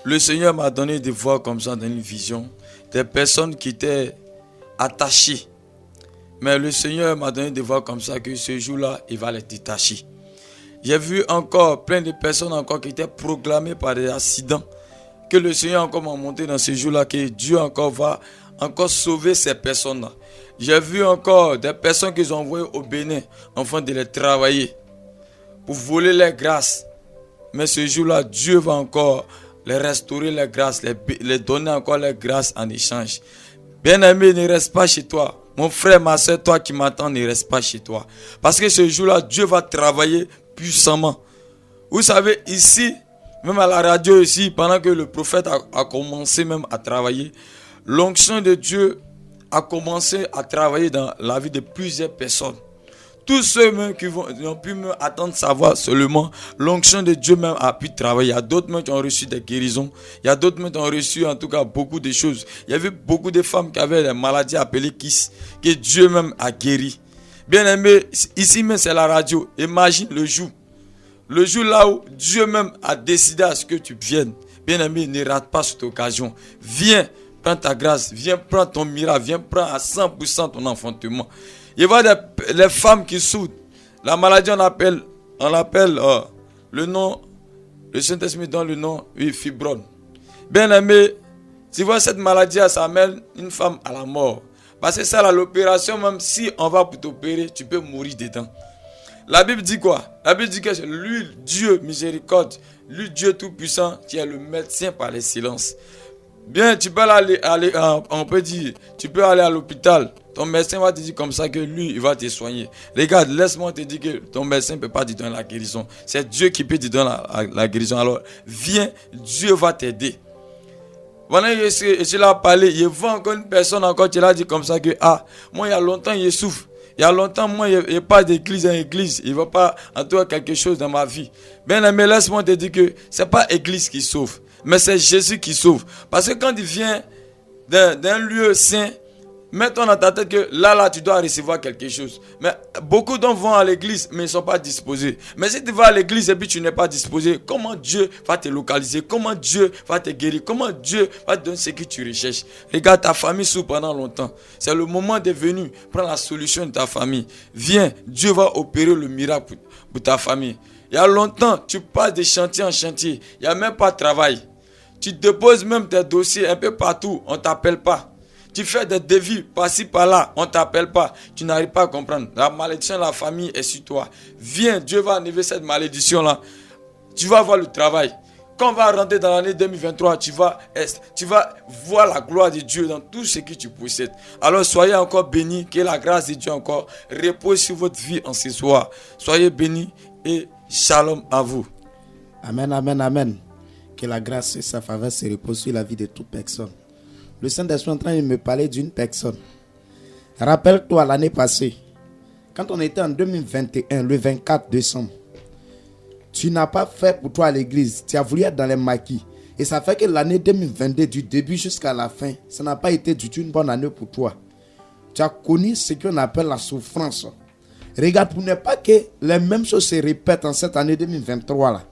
le Seigneur m'a donné de voir comme ça dans une vision des personnes qui étaient attachées. Mais le Seigneur m'a donné de voir comme ça que ce jour-là, il va les détacher. J'ai vu encore plein de personnes encore qui étaient proclamées par des accidents. Que le Seigneur encore m'a montré dans ce jour-là que Dieu encore va encore sauver ces personnes-là. J'ai vu encore des personnes qu'ils ont envoyées au Bénin afin de les travailler pour voler les grâces. Mais ce jour-là, Dieu va encore les restaurer les grâces, les donner encore les grâces en échange. Bien-aimé, ne reste pas chez toi. Mon frère, ma soeur, toi qui m'attends, ne reste pas chez toi. Parce que ce jour-là, Dieu va travailler puissamment. Vous savez, ici, même à la radio ici, pendant que le prophète a commencé même à travailler, l'onction de Dieu a commencé à travailler dans la vie de plusieurs personnes. tous ceux même qui ont pu même attendre savoir seulement, l'onction de Dieu même a pu travailler. Il y a d'autres même qui ont reçu des guérisons. Il y a d'autres même qui ont reçu en tout cas beaucoup de choses. Il y avait beaucoup de femmes qui avaient des maladies appelées KISS, que Dieu même a guéri. Bien aimé, ici même c'est la radio. Imagine le jour là où Dieu même a décidé à ce que tu viennes. Bien aimé, ne rate pas cette occasion. Viens, prends ta grâce, viens prendre ton miracle, viens prendre à 100% ton enfantement. Il y a les femmes qui souffrent. La maladie, on appelle le nom, le Saint-Esprit donne le nom, oui, fibrome. Bien aimé, tu vois cette maladie, ça amène une femme à la mort. Parce que ça, l'opération, même si on va pour t'opérer, tu peux mourir dedans. La Bible dit quoi? La Bible dit que c'est lui, Dieu miséricorde, lui, Dieu tout-puissant, qui est le médecin par l'excellence. Bien, tu peux aller, on peut dire, tu peux aller à l'hôpital. Ton médecin va te dire comme ça que lui, il va te soigner. Regarde, laisse-moi te dire que ton médecin ne peut pas te donner la guérison. C'est Dieu qui peut te donner la guérison. Alors, viens, Dieu va t'aider. Voilà, je suis là à parler. Je vois encore une personne encore qui l'a dit comme ça que, moi, il y a longtemps, je souffre. Il y a longtemps, moi, il n'y a pas d'église en église. Il ne va pas entrer quelque chose dans ma vie. Bien aimé, laisse-moi te dire que ce n'est pas l'église qui sauve, mais c'est Jésus qui sauve. Parce que quand il vient d'un lieu saint, mets-toi dans ta tête que là, tu dois recevoir quelque chose. Mais beaucoup d'hommes vont à l'église, mais ils ne sont pas disposés. Mais si tu vas à l'église et puis tu n'es pas disposé, comment Dieu va te localiser? Comment Dieu va te guérir? Comment Dieu va te donner ce que tu recherches? Regarde, ta famille souffre pendant longtemps. C'est le moment de venir prendre la solution de ta famille. Viens, Dieu va opérer le miracle pour ta famille. Il y a longtemps, tu passes de chantier en chantier. Il n'y a même pas de travail. Tu déposes même tes dossiers un peu partout. On ne t'appelle pas. Tu fais des devis par-ci par-là. On ne t'appelle pas. Tu n'arrives pas à comprendre. La malédiction de la famille est sur toi. Viens, Dieu va enlever cette malédiction-là. Tu vas voir le travail. Quand on va rentrer dans l'année 2023, tu vas voir la gloire de Dieu dans tout ce que tu possèdes. Alors soyez encore bénis. Que la grâce de Dieu encore repose sur votre vie en ce soir. Soyez bénis et shalom à vous. Amen, amen, amen. Que la grâce et sa faveur se reposent sur la vie de toute personne. Le Saint-Esprit est en train de me parler d'une personne. Rappelle-toi l'année passée, quand on était en 2021, le 24 décembre, tu n'as pas fait pour toi à l'église. Tu as voulu être dans les maquis. Et ça fait que l'année 2022, du début jusqu'à la fin, ça n'a pas été du tout une bonne année pour toi. Tu as connu ce qu'on appelle la souffrance. Regarde, pour ne pas que les mêmes choses se répètent en cette année 2023 là.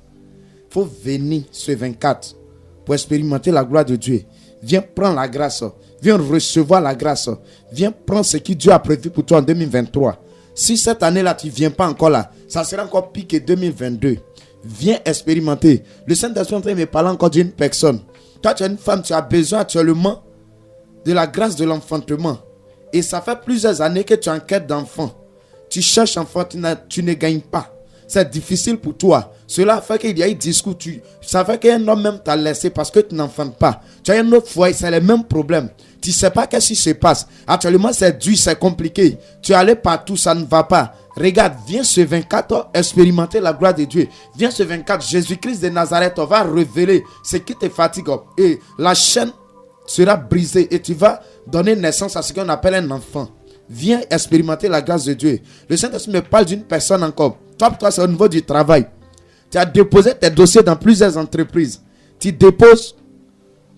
Il faut venir ce 24 pour expérimenter la gloire de Dieu. Viens prendre la grâce. Viens recevoir la grâce. Viens prendre ce que Dieu a prévu pour toi en 2023. Si cette année-là, tu ne viens pas encore là, ça sera encore pire que 2022. Viens expérimenter. Le Saint-Esprit est en train de me parler encore d'une personne. Toi, tu es une femme, tu as besoin actuellement de la grâce de l'enfantement. Et ça fait plusieurs années que tu enquêtes d'enfants. Tu cherches enfant, tu ne gagnes pas. C'est difficile pour toi. Cela fait qu'il y a eu discours. Ça fait qu'un homme même t'a laissé parce que tu n'enfantes pas. Tu as un autre foyer, c'est le même problème. Tu ne sais pas qu'est-ce qui se passe. Actuellement, c'est dur, c'est compliqué. Tu es allé partout, ça ne va pas. Regarde, viens ce 24 expérimenter la gloire de Dieu. Viens ce 24, Jésus-Christ de Nazareth va révéler ce qui te fatigue. Et la chaîne sera brisée et tu vas donner naissance à ce qu'on appelle un enfant. Viens expérimenter la grâce de Dieu. Le Saint-Esprit me parle d'une personne encore. Toi, c'est au niveau du travail. Tu as déposé tes dossiers dans plusieurs entreprises. Tu déposes,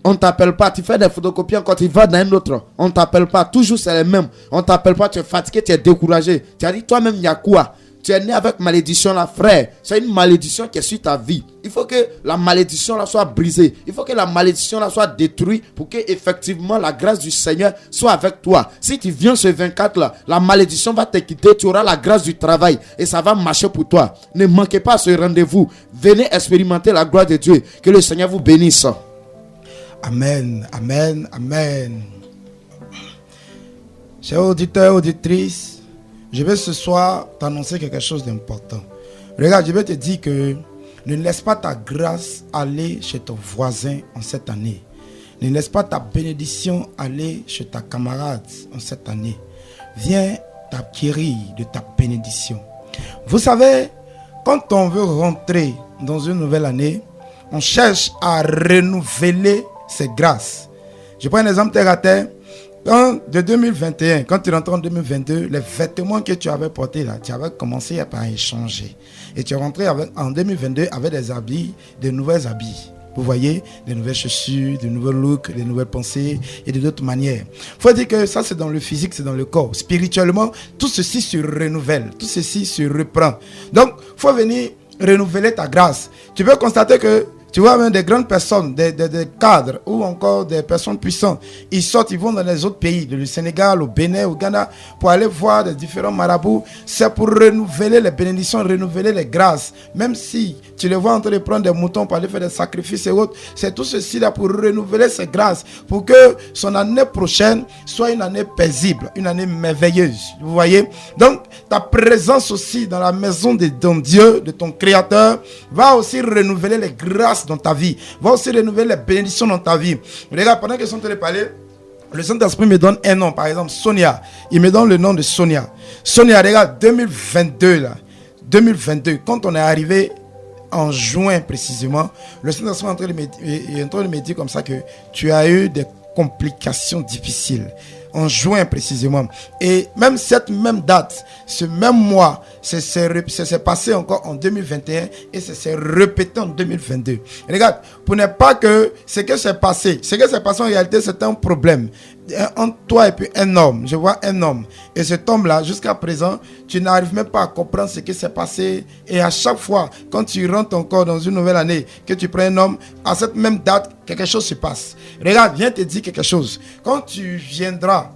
on ne t'appelle pas. Tu fais des photocopies encore, tu vas dans un autre. On ne t'appelle pas. Toujours, c'est les mêmes. On ne t'appelle pas, tu es fatigué, tu es découragé. Tu as dit toi-même, il y a quoi? Tu es né avec malédiction là, frère. C'est une malédiction qui est sur ta vie. Il faut que la malédiction là soit brisée. Il faut que la malédiction là soit détruite pour que effectivement la grâce du Seigneur soit avec toi. Si tu viens ce 24 là, la malédiction va te quitter. Tu auras la grâce du travail et ça va marcher pour toi. Ne manquez pas ce rendez-vous. Venez expérimenter la gloire de Dieu. Que le Seigneur vous bénisse. Amen, amen, amen. Chers auditeurs, auditrices, je vais ce soir t'annoncer quelque chose d'important. Regarde, je vais te dire que ne laisse pas ta grâce aller chez ton voisin en cette année. Ne laisse pas ta bénédiction aller chez ta camarade en cette année. Viens t'acquérir de ta bénédiction. Vous savez, quand on veut rentrer dans une nouvelle année, on cherche à renouveler ses grâces. Je prends un exemple terre à terre. de 2021, quand tu rentres en 2022, les vêtements que tu avais portés là, tu avais commencé par échanger. Et tu es rentré en 2022 avec des habits, de nouveaux habits. Vous voyez, de nouvelles chaussures, de nouveaux looks, de nouvelles pensées et de d'autres manières. Il faut dire que ça, c'est dans le physique, c'est dans le corps. Spirituellement, tout ceci se renouvelle, tout ceci se reprend. Donc, il faut venir renouveler ta grâce. Tu peux constater que tu vois même des grandes personnes, des cadres ou encore des personnes puissantes, ils sortent, ils vont dans les autres pays, le Sénégal, au Bénin, au Ghana, pour aller voir les différents marabouts. C'est pour renouveler les bénédictions, renouveler les grâces. Même si tu les vois en train de prendre des moutons pour aller faire des sacrifices et autres, c'est tout ceci là pour renouveler ces grâces, pour que son année prochaine soit une année paisible, une année merveilleuse. Vous voyez? Donc, ta présence aussi dans la maison de ton Dieu, de ton Créateur, va aussi renouveler les grâces dans ta vie, va aussi renouveler les bénédictions dans ta vie. Regarde, pendant que je suis en train de parler, le Saint-Esprit me donne un nom, par exemple Sonia. Il me donne le nom de Sonia. Sonia, regarde, 2022 là, 2022, quand on est arrivé en juin précisément, le Saint-Esprit est en train de me dire comme ça que tu as eu des complications difficiles. En juin précisément. Et même cette même date, ce même mois, c'est passé encore en 2021 et c'est répété en 2022. Regarde, pour ne pas que ce qui s'est passé en réalité, c'est un problème. Entre toi et puis un homme, je vois un homme. Et cet homme-là, jusqu'à présent, tu n'arrives même pas à comprendre ce qui s'est passé. Et à chaque fois, quand tu rentres encore dans une nouvelle année, que tu prends un homme, à cette même date, quelque chose se passe. Regarde, viens te dire quelque chose. Quand tu viendras,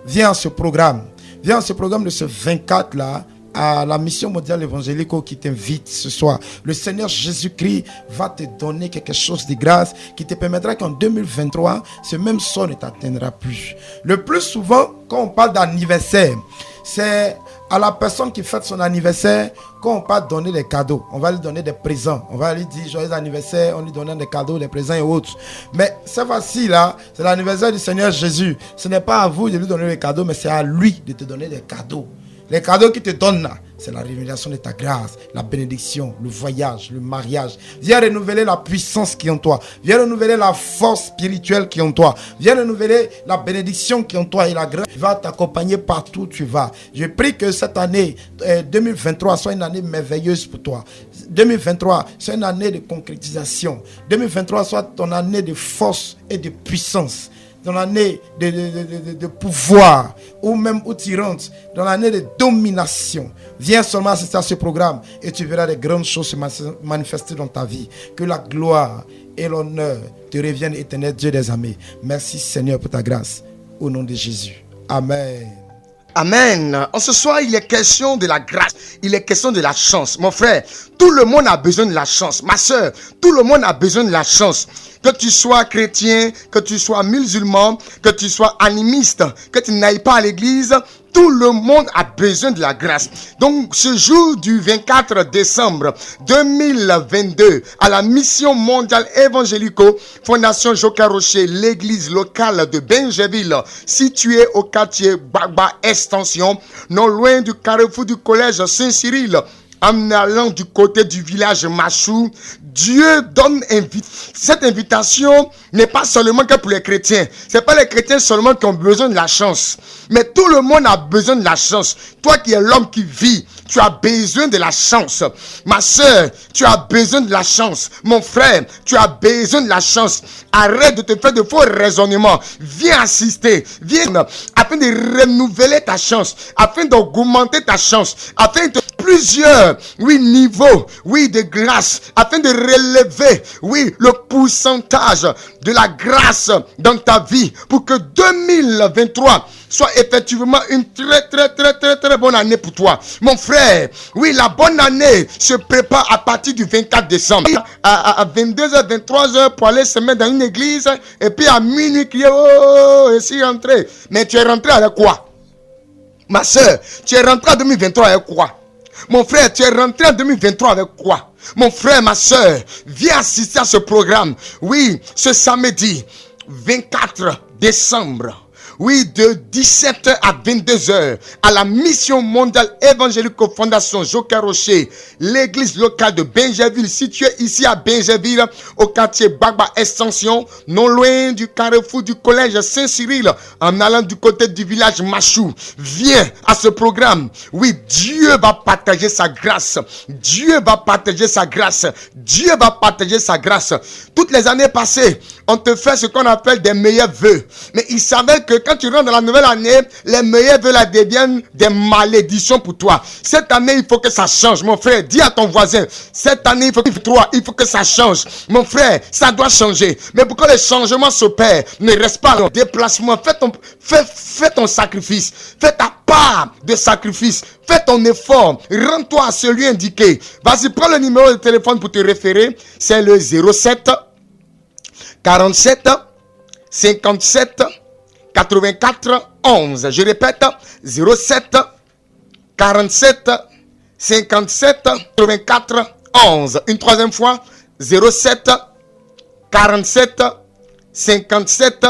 viens à ce programme de ce 24 là, à la mission mondiale évangélique qui t'invite ce soir. Le Seigneur Jésus-Christ va te donner quelque chose de grâce qui te permettra qu'en 2023, ce même sort ne t'atteindra plus. Le plus souvent, quand on parle d'anniversaire, c'est à la personne qui fête son anniversaire qu'on va donner des cadeaux. On va lui donner des présents. On va lui dire joyeux anniversaire, on lui donne des cadeaux, des présents et autres. Mais cette fois-ci là, c'est l'anniversaire du Seigneur Jésus. Ce n'est pas à vous de lui donner des cadeaux, mais c'est à lui de te donner des cadeaux. Les cadeaux qu'il te donne là, c'est la révélation de ta grâce, la bénédiction, le voyage, le mariage. Viens renouveler la puissance qui est en toi. Viens renouveler la force spirituelle qui est en toi. Viens renouveler la bénédiction qui est en toi. Et la grâce va t'accompagner partout où tu vas. Je prie que cette année 2023 soit une année merveilleuse pour toi. 2023 soit une année de concrétisation. 2023 soit ton année de force et de puissance. Dans l'année de pouvoir, ou même où tu rentres, dans l'année de domination. Viens seulement assister à ce programme et tu verras des grandes choses se manifester dans ta vie. Que la gloire et l'honneur te reviennent, éternel Dieu des armées. Merci Seigneur pour ta grâce. Au nom de Jésus. Amen. Amen. En ce soir, il est question de la grâce. Il est question de la chance. Mon frère, tout le monde a besoin de la chance. Ma soeur, tout le monde a besoin de la chance. Que tu sois chrétien, que tu sois musulman, que tu sois animiste, que tu n'ailles pas à l'église, tout le monde a besoin de la grâce. Donc, ce jour du 24 décembre 2022, à la mission mondiale évangélico, Fondation Joca Rocher, l'église locale de Benjeville, située au quartier Bagba Extension, non loin du carrefour du collège Saint-Cyril, en allant du côté du village Machou, Dieu donne cette invitation n'est pas seulement que pour les chrétiens. C'est pas les chrétiens seulement qui ont besoin de la chance. Mais tout le monde a besoin de la chance. Toi qui es l'homme qui vit, tu as besoin de la chance. Ma soeur, tu as besoin de la chance. Mon frère, tu as besoin de la chance. Arrête de te faire de faux raisonnements. Viens assister. Viens afin de renouveler ta chance. Afin d'augmenter ta chance. Afin de plusieurs, niveaux, de grâce. Afin de relever, le pourcentage de la grâce dans ta vie. Pour que 2023 soit effectivement une très bonne année pour toi. Mon frère, la bonne année se prépare à partir du 24 décembre. À 22h, 23h pour aller se mettre dans une église et puis à minuit crier, et si rentrer. Mais tu es rentré avec quoi? Ma soeur, tu es rentré en 2023 avec quoi? Mon frère, tu es rentré en 2023 avec quoi? Mon frère, ma soeur, viens assister à ce programme. Ce samedi 24 décembre. oui, de 17h à 22h, à la mission mondiale évangélique Fondation Joker Rocher, l'église locale de Bingerville, située ici à Bingerville, au quartier Bagba Extension, non loin du carrefour du collège Saint-Cyril, en allant du côté du village Machou. Viens à ce programme. Oui, Dieu va partager sa grâce. Dieu va partager sa grâce. Dieu va partager sa grâce. Toutes les années passées, on te fait ce qu'on appelle des meilleurs vœux. Mais il s'avère que quand tu rentres dans la nouvelle année, les meilleurs vœux là deviennent des malédictions pour toi. Cette année, il faut que ça change. Mon frère, dis à ton voisin, cette année, il faut que ça change. Mon frère, ça doit changer. Mais pour que le changement s'opère, ne reste pas en déplacement. Fais ton sacrifice. Fais ta part de sacrifice. Fais ton effort. Rends-toi à celui indiqué. Vas-y, prends le numéro de téléphone pour te référer. C'est le 07 47 57 84 11. Je répète, 07 47 57 84 11. Une troisième fois, 07 47 57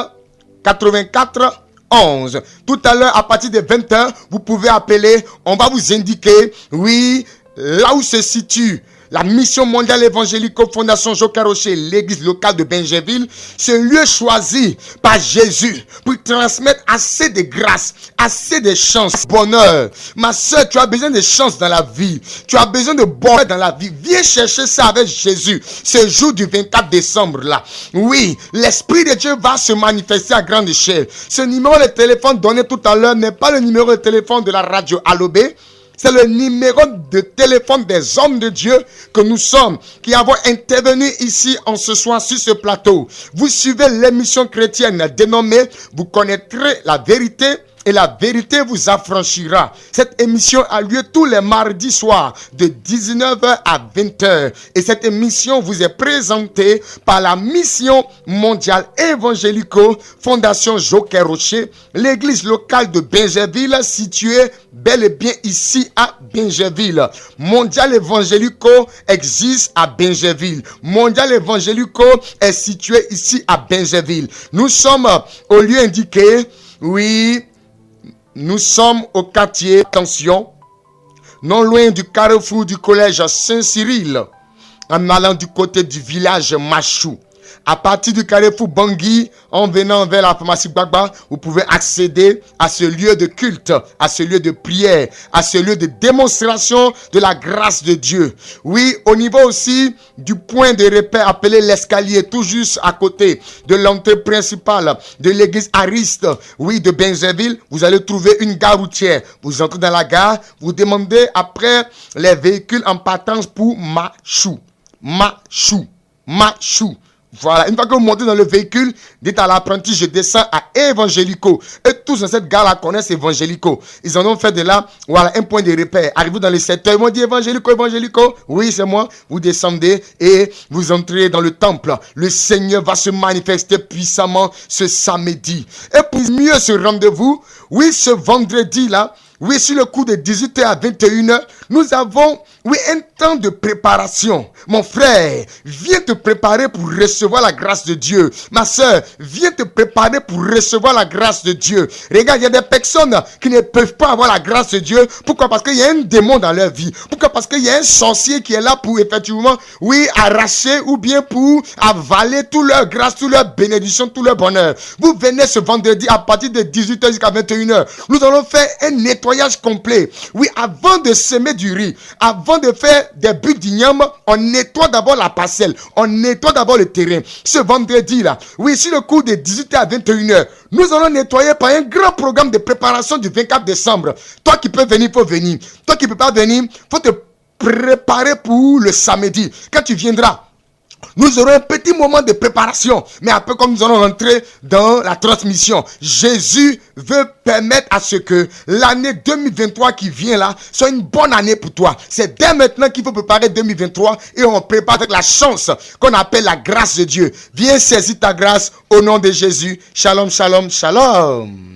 84 11. Tout à l'heure, à partir de 20h, vous pouvez appeler. On va vous indiquer, oui, là où se situe la mission mondiale évangélique Fondation Joker Rocher, l'église locale de Bingerville, ce lieu choisi par Jésus pour transmettre assez de grâce, assez de chance, bonheur. Ma soeur, tu as besoin de chance dans la vie. Tu as besoin de bonheur dans la vie. Viens chercher ça avec Jésus. Ce jour du 24 décembre là. Oui, l'Esprit de Dieu va se manifester à grande échelle. Ce numéro de téléphone donné tout à l'heure n'est pas le numéro de téléphone de la radio Alobé. C'est le numéro de téléphone des hommes de Dieu que nous sommes, qui avons intervenu ici en ce soir sur ce plateau. Vous suivez l'émission chrétienne dénommée « Vous connaîtrez la vérité » et la vérité vous affranchira. Cette émission a lieu tous les mardis soirs de 19h à 20h. Et cette émission vous est présentée par la mission mondiale évangélico Fondation Joker Rocher, l'église locale de Bingerville située bel et bien ici à Bingerville. Mondial évangélico existe à Bingerville. Mondial évangélico est situé ici à Bingerville. Nous sommes au lieu indiqué, oui, nous sommes au quartier, attention, non loin du carrefour du collège Saint-Cyril, en allant du côté du village Machou. À partir du carrefour Bangui, en venant vers la pharmacie Gbagba, vous pouvez accéder à ce lieu de culte, à ce lieu de prière, à ce lieu de démonstration de la grâce de Dieu. Oui, au niveau aussi du point de repère appelé l'escalier, tout juste à côté de l'entrée principale de l'église Ariste, oui, de Bingerville, vous allez trouver une gare routière. Vous entrez dans la gare, vous demandez après les véhicules en partance pour Machou. Machou. Machou. Voilà, une fois que vous montez dans le véhicule, dites à l'apprenti, je descends à Évangélico. Et tous dans cette gare-là connaissent Évangélico. Ils en ont fait de là, voilà, un point de repère. Arrivez dans le secteur, ils m'ont dit Évangélico, Évangélico. Oui, c'est moi. Vous descendez et vous entrez dans le temple. Le Seigneur va se manifester puissamment ce samedi. Et pour mieux ce rendez-vous, oui, ce vendredi-là, oui, sur le coup de 18h à 21h, nous avons, oui, un temps de préparation. Mon frère, viens te préparer pour recevoir la grâce de Dieu. Ma soeur, viens te préparer pour recevoir la grâce de Dieu. Regarde, il y a des personnes qui ne peuvent pas avoir la grâce de Dieu. Pourquoi? Parce qu'il y a un démon dans leur vie. Pourquoi? Parce qu'il y a un sorcier qui est là pour effectivement, oui, arracher ou bien pour avaler toute leur grâce, toute leur bénédiction, tout leur bonheur. Vous venez ce vendredi à partir de 18h jusqu'à 21h. Nous allons faire un nettoyage complet. Oui, avant de semer du riz, avant de faire des buts d'igname, on nettoie d'abord la parcelle, on nettoie d'abord le terrain. Ce vendredi-là, oui, sur le cours de 18h à 21h, nous allons nettoyer par un grand programme de préparation du 24 décembre. Toi qui peux venir, faut venir. Toi qui peux pas venir, faut te préparer pour le samedi. Quand tu viendras, nous aurons un petit moment de préparation. Mais après, comme nous allons rentrer dans la transmission, Jésus veut permettre à ce que l'année 2023 qui vient là soit une bonne année pour toi. C'est dès maintenant qu'il faut préparer 2023 et on prépare avec la chance qu'on appelle la grâce de Dieu. Viens saisir ta grâce au nom de Jésus. Shalom, shalom, shalom.